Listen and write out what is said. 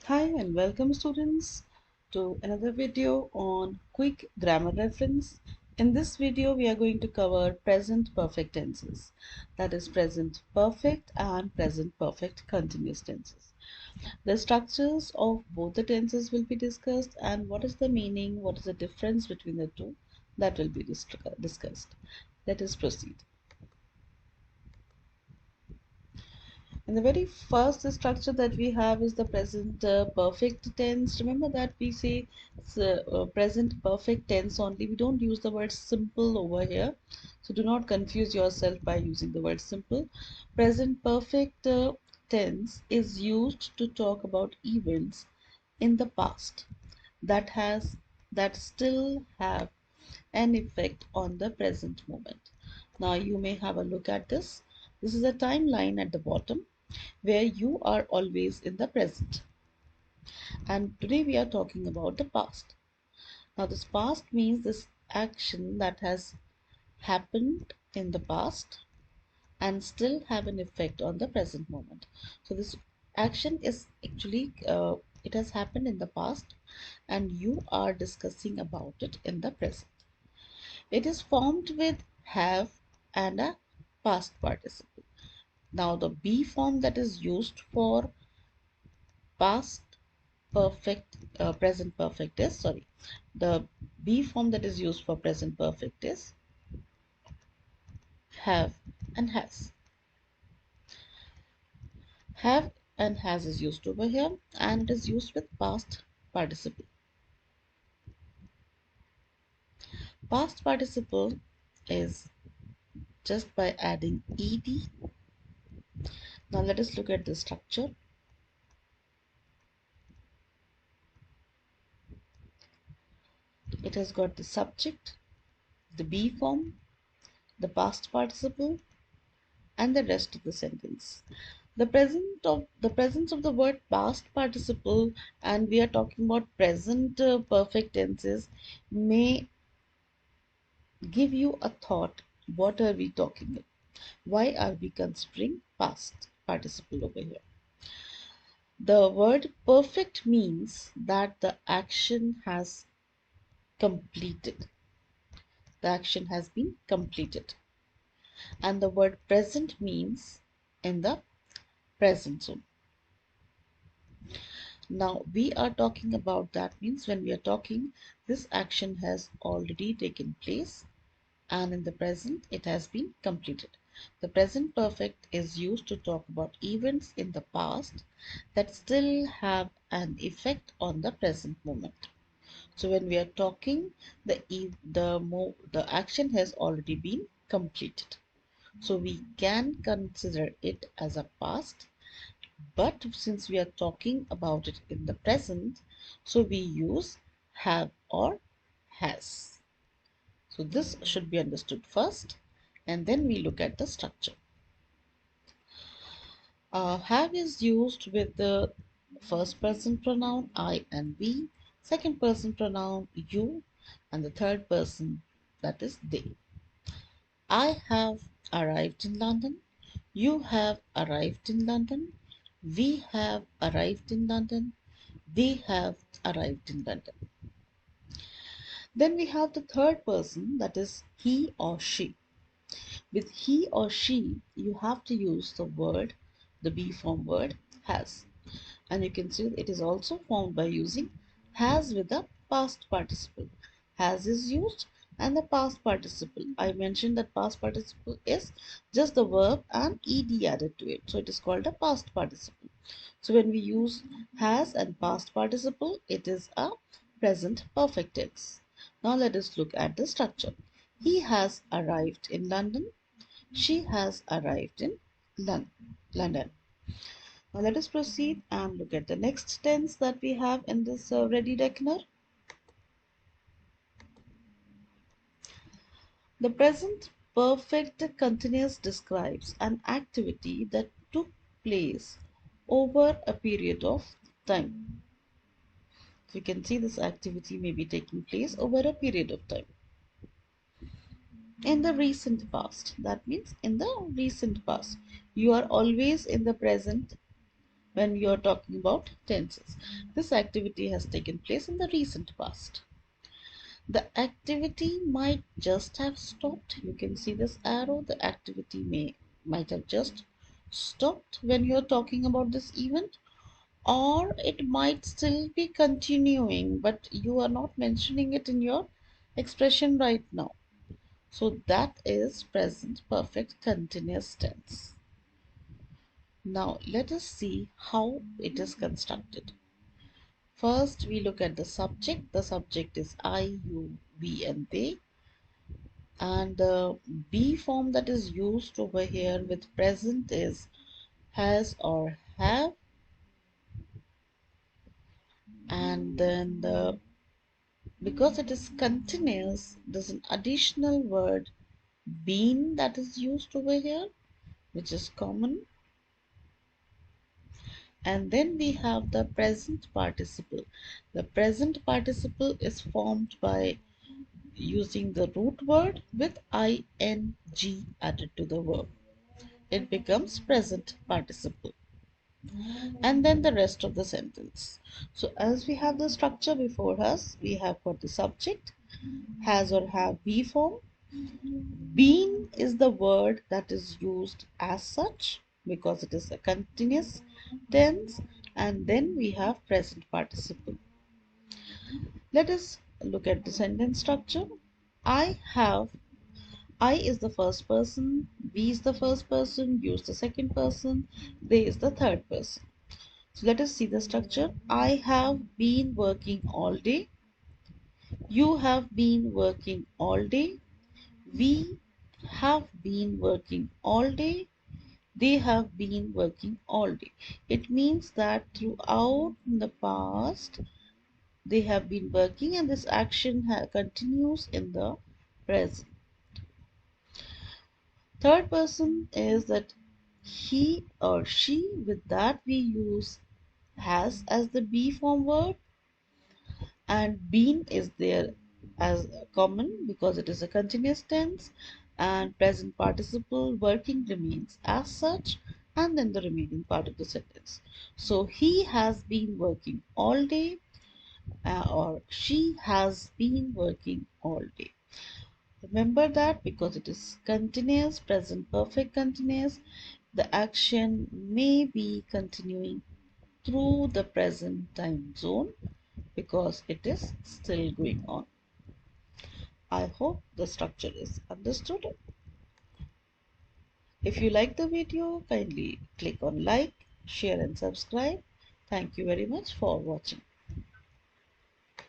Hi and welcome students to another video on quick grammar reference. In this video we are going to cover present perfect tenses, that is present perfect and present perfect continuous tenses. The structures of both the tenses will be discussed, and what is the meaning, what is the difference between the two, that will be discussed. Let us proceed. And the very first structure that we have is the present perfect tense. Remember that we say it's present perfect tense only. We don't use the word simple over here. So do not confuse yourself by using the word simple. Present perfect tense is used to talk about events in the past that still have an effect on the present moment. Now you may have a look at this. This is a timeline at the bottom where you are always in the present. And today we are talking about the past. Now, this past means this action that has happened in the past and still have an effect on the present moment. So, this action is actually it has happened in the past and you are discussing about it in the present. It is formed with have and a past participle. Now, the be form that is used for past perfect present perfect is the be form that is used for present perfect is have and has. Have and has is used over here, and it is used with past participle. Past participle is just by adding ed. Now let us look at the structure. It has got the subject, the be form, the past participle, and the rest of the sentence. The presence of the word past participle, and we are talking about present perfect tenses, may give you a thought. What are we talking about? Why are we considering past participle over here? The word perfect means that the action has completed. The action has been completed. And the word present means in the present zone. Now we are talking about, that means when we are talking, this action has already taken place and in the present it has been completed. The present perfect is used to talk about events in the past that still have an effect on the present moment. So when we are talking, the action has already been completed. So we can consider it as a past, but since we are talking about it in the present, so we use have or has. So this should be understood first, and then we look at the structure. Have is used with the first person pronoun I and we, second person pronoun you, and the third person, that is they. I have arrived in London. You have arrived in London. We have arrived in London. They have arrived in London. Then we have the third person, that is he or she. With he or she, you have to use the word, the be form word has. And you can see it is also formed by using has with the past participle. Has is used and the past participle. I mentioned that past participle is just the verb and ed added to it. So it is called a past participle. So when we use has and past participle, it is a present perfect tense. Now let us look at the structure. He has arrived in London. She has arrived in London. Now let us proceed and look at the next tense that we have in this ready reckoner. The present perfect continuous describes an activity that took place over a period of time. So you can see this activity may be taking place over a period of time. In the recent past, that means in the recent past, you are always in the present when you're talking about tenses. This activity has taken place in the recent past. The activity might just have stopped. You can see this arrow. The activity might have just stopped when you're talking about this event, or it might still be continuing, but you are not mentioning it in your expression right now. So that is present perfect continuous tense. Now let us see how it is constructed. First, we look at the subject. The subject is I, you, we, and they. And the be form that is used over here with present is has or have. And then because it is continuous, there's an additional word been that is used over here, which is common. And then we have the present participle. The present participle is formed by using the root word with ing added to the verb. It becomes present participle. And then the rest of the sentence. So as we have the structure before us, we have got the subject, has or have be form. Been is the word that is used as such because it is a continuous tense, and then we have present participle. Let us look at the sentence structure. I have. I is the first person, we is the first person, you is the second person, they is the third person. So let us see the structure. I have been working all day. You have been working all day. We have been working all day. They have been working all day. It means that throughout the past, they have been working, and this action continues in the present. Third person is that he or she, with that we use has as the be form word, and been is there as common because it is a continuous tense, and present participle working remains as such, and then the remaining part of the sentence. So he has been working all day, or she has been working all day. Remember that because it is continuous, present perfect continuous, the action may be continuing through the present time zone because it is still going on. I hope the structure is understood. If you like the video, kindly click on like, share and subscribe. Thank you very much for watching.